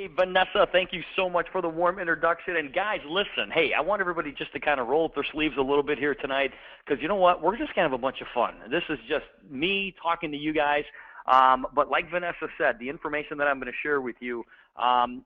Hey, Vanessa, thank you so much for the warm introduction. And guys, listen, hey, I want everybody just to kind of roll up their sleeves a little bit here tonight because you know what? We're just going to have a bunch of fun. This is just me talking to you guys. But like Vanessa said, the information that I'm going to share with you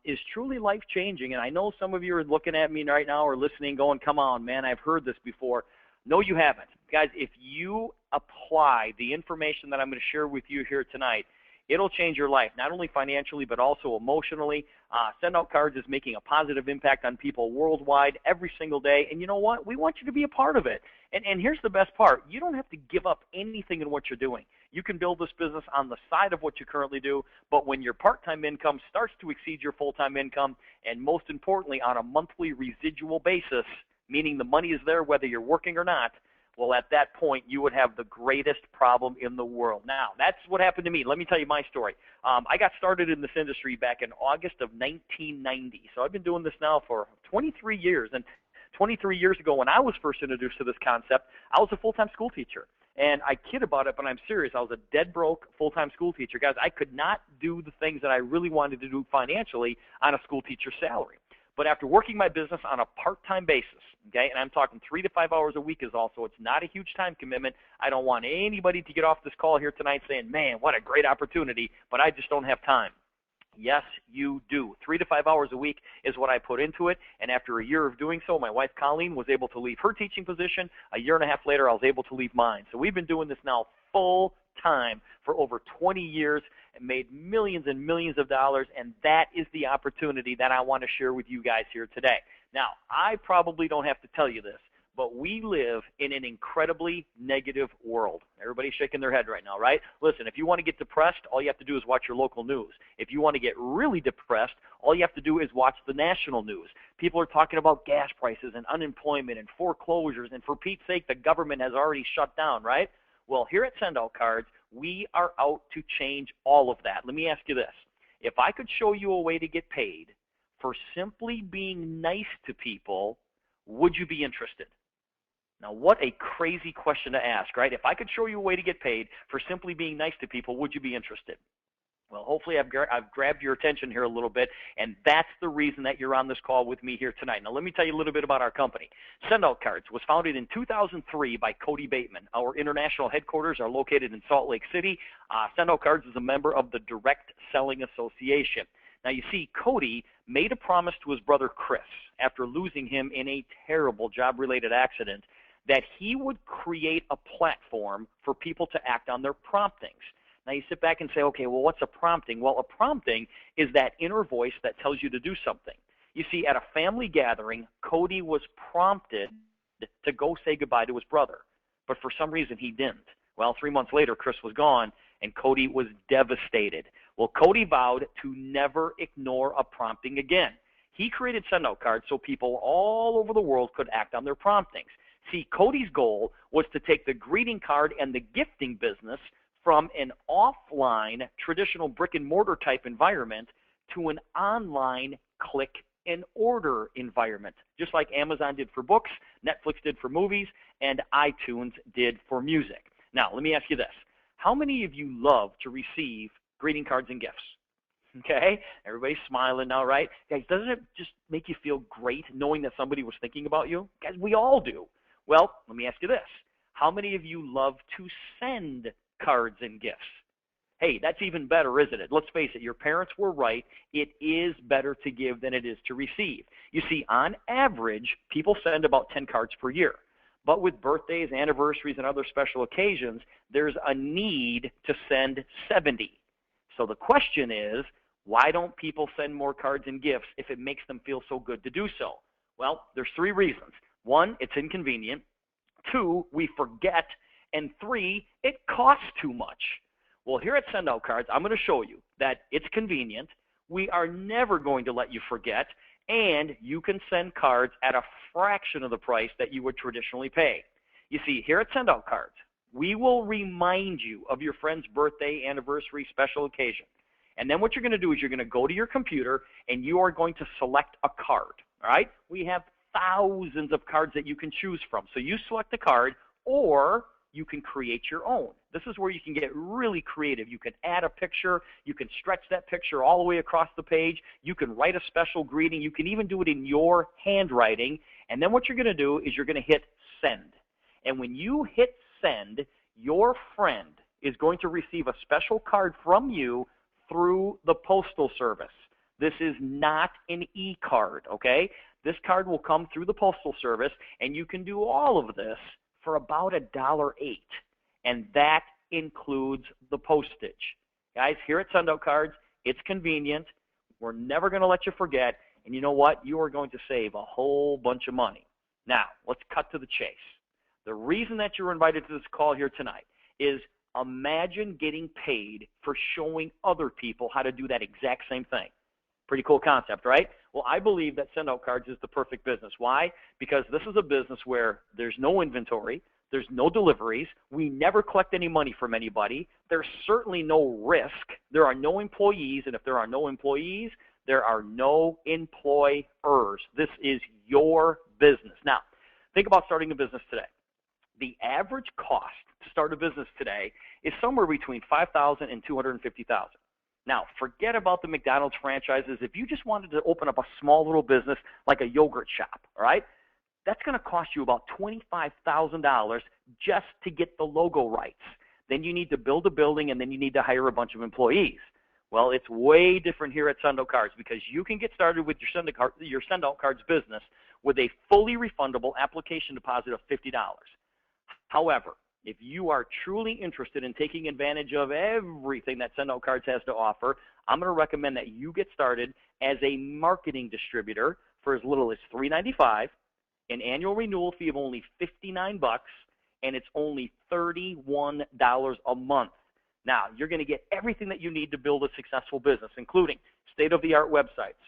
is truly life-changing. And I know some of you are looking at me right now or listening going, come on, man, I've heard this before. No, you haven't. Guys, if you apply the information that I'm going to share with you here tonight, it'll change your life, not only financially, but also emotionally. Send Out Cards is making a positive impact on people worldwide every single day. And you know what? We want you to be a part of it. And here's the best part. You don't have to give up anything in what you're doing. You can build this business on the side of what you currently do, but when your part-time income starts to exceed your full-time income, and most importantly, on a monthly residual basis, meaning the money is there whether you're working or not, well, at that point, you would have the greatest problem in the world. Now, that's what happened to me. Let me tell you my story. I got started in this industry back in August of 1990. So I've been doing this now for 23 years. And 23 years ago, when I was first introduced to this concept, I was a full-time school teacher. And I kid about it, but I'm serious. I was a dead broke full-time school teacher. Guys, I could not do the things that I really wanted to do financially on a school teacher's salary. But after working my business on a part-time basis, okay, and I'm talking 3 to 5 hours a week is also, it's not a huge time commitment. I don't want anybody to get off this call here tonight saying, man, what a great opportunity, but I just don't have time. Yes, you do. 3 to 5 hours a week is what I put into it, and after a year of doing so, my wife Colleen was able to leave her teaching position. A year and a half later, I was able to leave mine. So we've been doing this now full time for over 20 years and made millions and millions of dollars, and that is the opportunity that I want to share with you guys here today. Now, I probably don't have to tell you this, but we live in an incredibly negative world. Everybody's shaking their head right now, right? Listen, if you want to get depressed, all you have to do is watch your local news. If you want to get really depressed, all you have to do is watch the national news. People are talking about gas prices and unemployment and foreclosures, and for Pete's sake, the government has already shut down, right? Well, here at Send Out Cards, we are out to change all of that. Let me ask you this. If I could show you a way to get paid for simply being nice to people, would you be interested? Now, what a crazy question to ask, right? If I could show you a way to get paid for simply being nice to people, would you be interested? Well, hopefully I've grabbed your attention here a little bit, and that's the reason that you're on this call with me here tonight. Now, let me tell you a little bit about our company. Send Out Cards was founded in 2003 by Cody Bateman. Our international headquarters are located in Salt Lake City. Send Out Cards is a member of the Direct Selling Association. Now, you see, Cody made a promise to his brother Chris after losing him in a terrible job-related accident that he would create a platform for people to act on their promptings. Now, you sit back and say, okay, well, what's a prompting? Well, a prompting is that inner voice that tells you to do something. You see, at a family gathering, Cody was prompted to go say goodbye to his brother, but for some reason he didn't. Well, 3 months later, Chris was gone, and Cody was devastated. Well, Cody vowed to never ignore a prompting again. He created Send Out Cards so people all over the world could act on their promptings. See, Cody's goal was to take the greeting card and the gifting business from an offline, traditional brick-and-mortar type environment to an online click-and-order environment, just like Amazon did for books, Netflix did for movies, and iTunes did for music. Now, let me ask you this. How many of you love to receive greeting cards and gifts? Okay? Everybody's smiling now, right? Guys, doesn't it just make you feel great knowing that somebody was thinking about you? Guys, we all do. Well, let me ask you this. How many of you love to send cards and gifts? Hey, that's even better, isn't it? Let's face it, your parents were right. It is better to give than it is to receive. You see, on average, people send about 10 cards per year. But with birthdays, anniversaries, and other special occasions, there's a need to send 70. So the question is, why don't people send more cards and gifts if it makes them feel so good to do so? Well, there's 3 reasons. 1, it's inconvenient. 2, we forget. And 3, it costs too much. Well, here at Send Out Cards, I'm going to show you that it's convenient. We are never going to let you forget, and you can send cards at a fraction of the price that you would traditionally pay. You see, here at Send Out Cards, we will remind you of your friend's birthday, anniversary, special occasion. And then what you're going to do is you're going to go to your computer, and you are going to select a card. All right? We have thousands of cards that you can choose from. So you select a card, or you can create your own. This is where you can get really creative. You can add a picture. You can stretch that picture all the way across the page. You can write a special greeting. You can even do it in your handwriting. And then what you're going to do is you're going to hit send. And when you hit send, your friend is going to receive a special card from you through the postal service. This is not an e-card, okay? This card will come through the postal service, and you can do all of this for about $1.08, and that includes the postage. Guys, here at Send Out Cards, it's convenient. We're never going to let you forget, and you know what? You are going to save a whole bunch of money. Now, let's cut to the chase. The reason that you're invited to this call here tonight is imagine getting paid for showing other people how to do that exact same thing. Pretty cool concept, right? Well, I believe that Send Out Cards is the perfect business. Why? Because this is a business where there's no inventory, there's no deliveries, we never collect any money from anybody, there's certainly no risk, there are no employees, and if there are no employees, there are no employers. This is your business. Now, think about starting a business today. The average cost to start a business today is somewhere between $5,000 and $250,000. Now, forget about the McDonald's franchises. If you just wanted to open up a small little business like a yogurt shop, all right, that's going to cost you about $25,000 just to get the logo rights. Then you need to build a building, and then you need to hire a bunch of employees. Well, it's way different here at Send Out Cards because you can get started with your Send Out Cards business with a fully refundable application deposit of $50. However, if you are truly interested in taking advantage of everything that Send Out Cards has to offer, I'm going to recommend that you get started as a marketing distributor for as little as $3.95, an annual renewal fee of only $59, and it's only $31 a month. Now, you're going to get everything that you need to build a successful business, including state-of-the-art websites,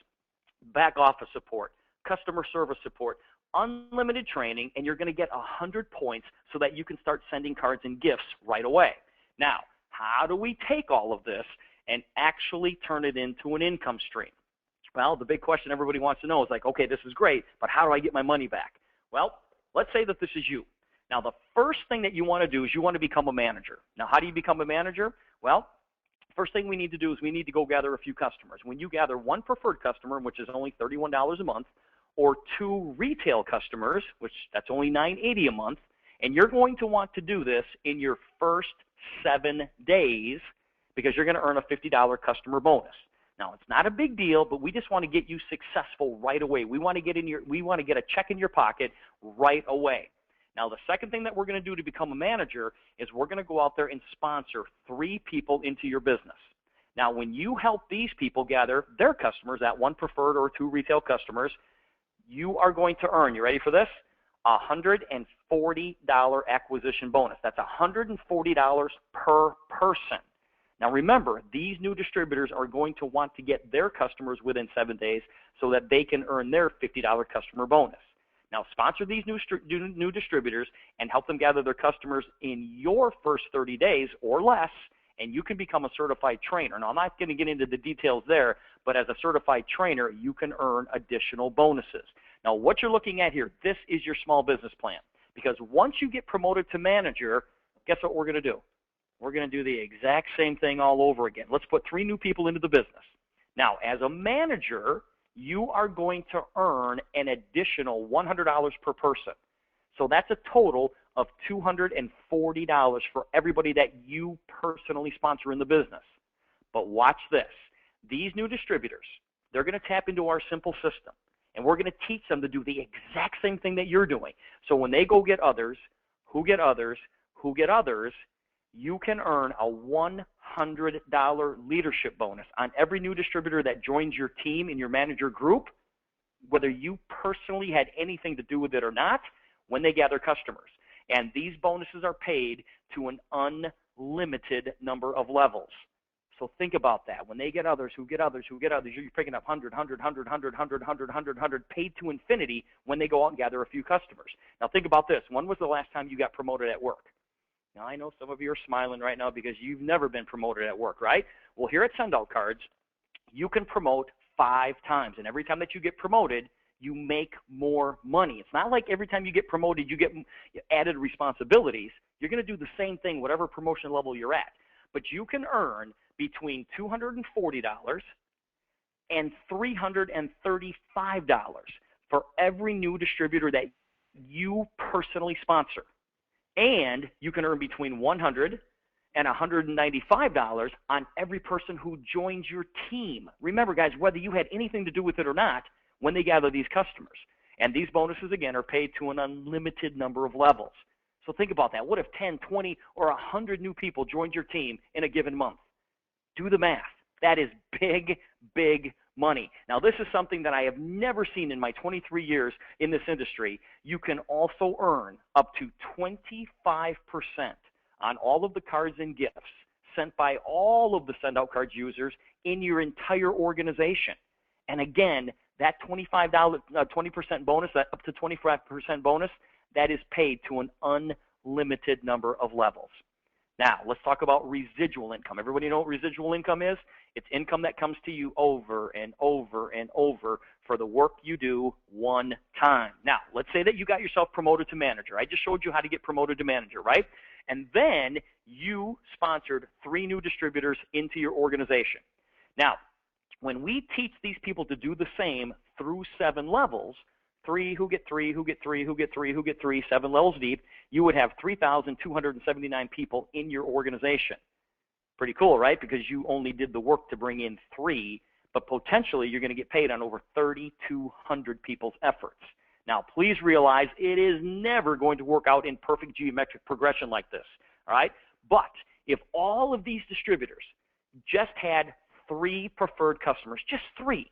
back office support, customer service support, unlimited training, and you're going to get 100 points so that you can start sending cards and gifts right away. Now, how do we take all of this and actually turn it into an income stream? Well, the big question everybody wants to know is like, okay, this is great, but how do I get my money back? Well, let's say that this is you. Now, the first thing that you want to do is you want to become a manager. Now, how do you become a manager? Well, first thing we need to do is we need to go gather a few customers. When you gather one preferred customer, which is only $31 a month, or two retail customers, which that's only $9.80 a month, and you're going to want to do this in your first 7 days because you're going to earn a $50 customer bonus. Now, it's not a big deal, but we just want to get you successful right away. We want to get a check in your pocket right away. Now, the second thing that we're going to do to become a manager is we're going to go out there and sponsor 3 people into your business. Now, when you help these people gather their customers, that one preferred or 2 retail customers, you are going to earn, you ready for this? $140 acquisition bonus. That's $140 per person. Now remember, these new distributors are going to want to get their customers within 7 days so that they can earn their $50 customer bonus. Now sponsor these new distributors and help them gather their customers in your first 30 days or less, and you can become a certified trainer. Now I'm not going to get into the details there, but as a certified trainer, you can earn additional bonuses. Now what you're looking at here, this is your small business plan. Because once you get promoted to manager, guess what we're going to do? We're going to do the exact same thing all over again. Let's put 3 new people into the business. Now, as a manager, you are going to earn an additional $100 per person. So that's a total of $240 for everybody that you personally sponsor in the business. But watch this. These new distributors, they're going to tap into our simple system, and we're going to teach them to do the exact same thing that you're doing. So when they go get others, who get others, who get others, you can earn a $100 leadership bonus on every new distributor that joins your team in your manager group, whether you personally had anything to do with it or not, when they gather customers. And these bonuses are paid to an unlimited number of levels. So think about that. When they get others, who get others, who get others, you're picking up 100, 100, 100, 100, 100, 100, 100, 100, paid to infinity when they go out and gather a few customers. Now think about this. When was the last time you got promoted at work? Now I know some of you are smiling right now because you've never been promoted at work, right? Well, here at Send Out Cards, you can promote 5 times. And every time that you get promoted, you make more money. It's not like every time you get promoted, you get added responsibilities. You're going to do the same thing, whatever promotion level you're at. But you can earn between $240 and $335 for every new distributor that you personally sponsor. And you can earn between $100 and $195 on every person who joins your team. Remember, guys, whether you had anything to do with it or not, when they gather these customers. And these bonuses, again, are paid to an unlimited number of levels. So think about that. What if 10, 20, or 100 new people joined your team in a given month? Do the math. That is big, big money. Now, this is something that I have never seen in my 23 years in this industry. You can also earn up to 25% on all of the cards and gifts sent by all of the Send Out Cards users in your entire organization. And again, that $20 bonus, that up to 25% bonus, that is paid to an unlimited number of levels. Now, let's talk about residual income. Everybody know what residual income is? It's income that comes to you over and over and over for the work you do one time. Now, let's say that you got yourself promoted to manager. I just showed you how to get promoted to manager, right? And then you sponsored 3 new distributors into your organization. Now, when we teach these people to do the same through 7 levels, 3 who get 3, who get 3, who get 3, who get 3, 7 levels deep, you would have 3,279 people in your organization. Pretty cool, right? Because you only did the work to bring in 3, but potentially you're going to get paid on over 3,200 people's efforts. Now, please realize it is never going to work out in perfect geometric progression like this, all right? But if all of these distributors just had 3 preferred customers, just 3,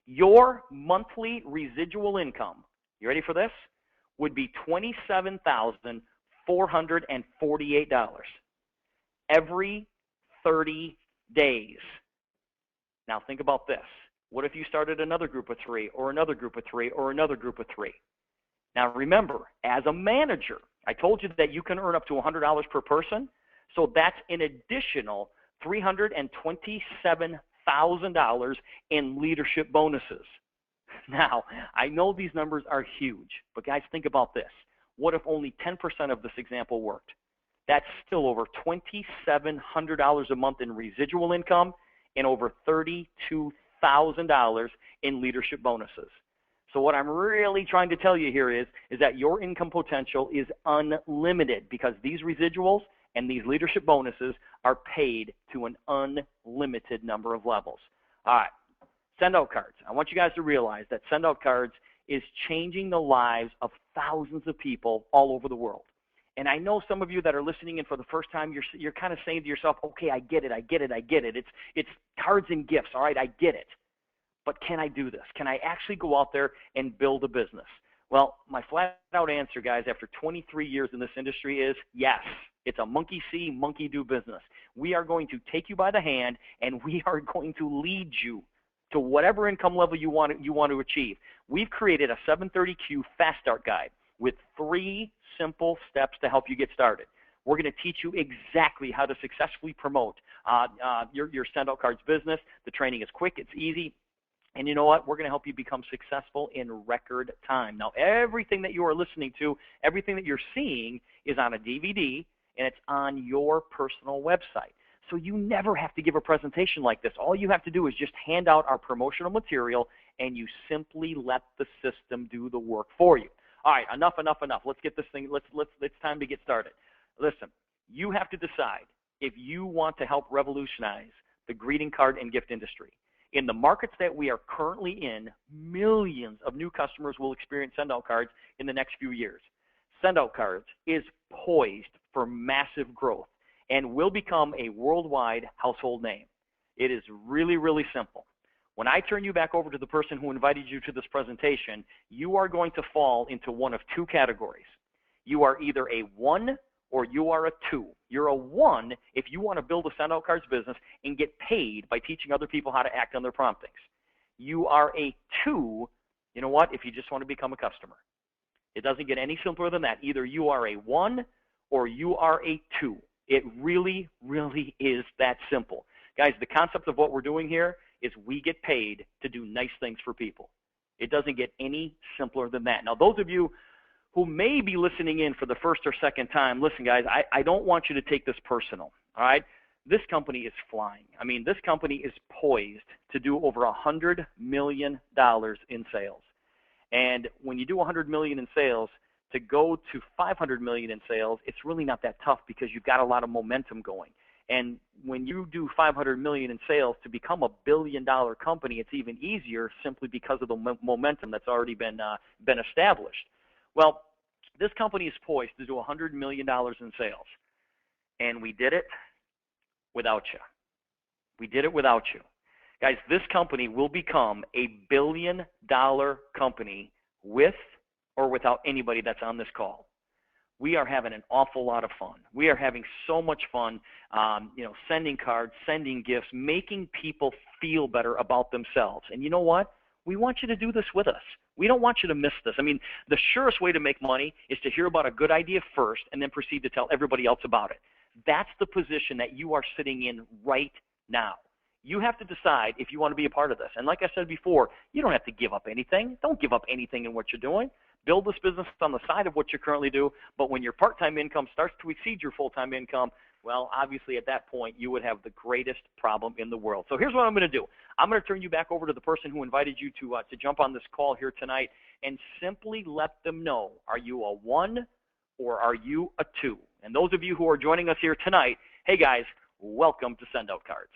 your monthly residual income, you ready for this, would be $27,448 every 30 days. Now think about this. What if you started another group of 3 or another group of 3 or another group of 3? Now remember, as a manager, I told you that you can earn up to $100 per person, so that's an additional $327,000 in leadership bonuses. Now, I know these numbers are huge, but guys, think about this. What if only 10% of this example worked? That's still over $2,700 a month in residual income and over $32,000 in leadership bonuses. So what I'm really trying to tell you here is that your income potential is unlimited because these residuals and these leadership bonuses are paid to an unlimited number of levels. All right, Send Out Cards. I want you guys to realize that Send Out Cards is changing the lives of thousands of people all over the world. And I know some of you that are listening in for the first time, you're kind of saying to yourself, okay, I get it. It's cards and gifts, all right, I get it. But can I do this? Can I actually go out there and build a business? Well, my flat-out answer, guys, after 23 years in this industry is yes. It's a monkey see, monkey do business. We are going to take you by the hand, and we are going to lead you to whatever income level you want to achieve. We've created a 730Q Fast Start Guide with 3 simple steps to help you get started. We're going to teach you exactly how to successfully promote your Send Out Cards business. The training is quick, it's easy. And you know what? We're going to help you become successful in record time. Now, everything that you are listening to, everything that you're seeing is on a DVD, and it's on your personal website. So you never have to give a presentation like this. All you have to do is just hand out our promotional material, and you simply let the system do the work for you. All right, enough. Let's get this thing, it's time to get started. Listen, you have to decide if you want to help revolutionize the greeting card and gift industry. In the markets that we are currently in, millions of new customers will experience Send Out Cards in the next few years. Send Out Cards is poised for massive growth and will become a worldwide household name. It is really, really simple. When I turn you back over to the person who invited you to this presentation, you are going to fall into one of 2 categories. You are either a 1 or you are a 2. You're a 1 if you want to build a Send Out Cards business and get paid by teaching other people how to act on their promptings. You are a 2, you know what, if you just want to become a customer. It doesn't get any simpler than that. Either you are a 1 or you are a 2. It really, really is that simple. Guys, the concept of what we're doing here is we get paid to do nice things for people. It doesn't get any simpler than that. Now, those of you who may be listening in for the first or second time, listen, guys, I don't want you to take this personal, all right? This company is flying. I mean, this company is poised to do over $100 million in sales. And when you do $100 million in sales, to go to $500 million in sales, it's really not that tough because you've got a lot of momentum going. And when you do $500 million in sales, to become a billion-dollar company, it's even easier simply because of the momentum that's already been established. Well, this company is poised to do $100 million in sales, and we did it without you. We did it without you. Guys, this company will become a billion-dollar company with or without anybody that's on this call. We are having an awful lot of fun. We are having so much fun, sending cards, sending gifts, making people feel better about themselves. And you know what? We want you to do this with us. We don't want you to miss this. I mean, the surest way to make money is to hear about a good idea first and then proceed to tell everybody else about it. That's the position that you are sitting in right now. You have to decide if you want to be a part of this. And like I said before, you don't have to give up anything. Don't give up anything in what you're doing. Build this business on the side of what you currently do. But when your part-time income starts to exceed your full-time income, well, obviously at that point, you would have the greatest problem in the world. So here's what I'm going to do. I'm going to turn you back over to the person who invited you to jump on this call here tonight and simply let them know, are you a 1 or are you a 2? And those of you who are joining us here tonight, hey guys, welcome to Send Out Cards.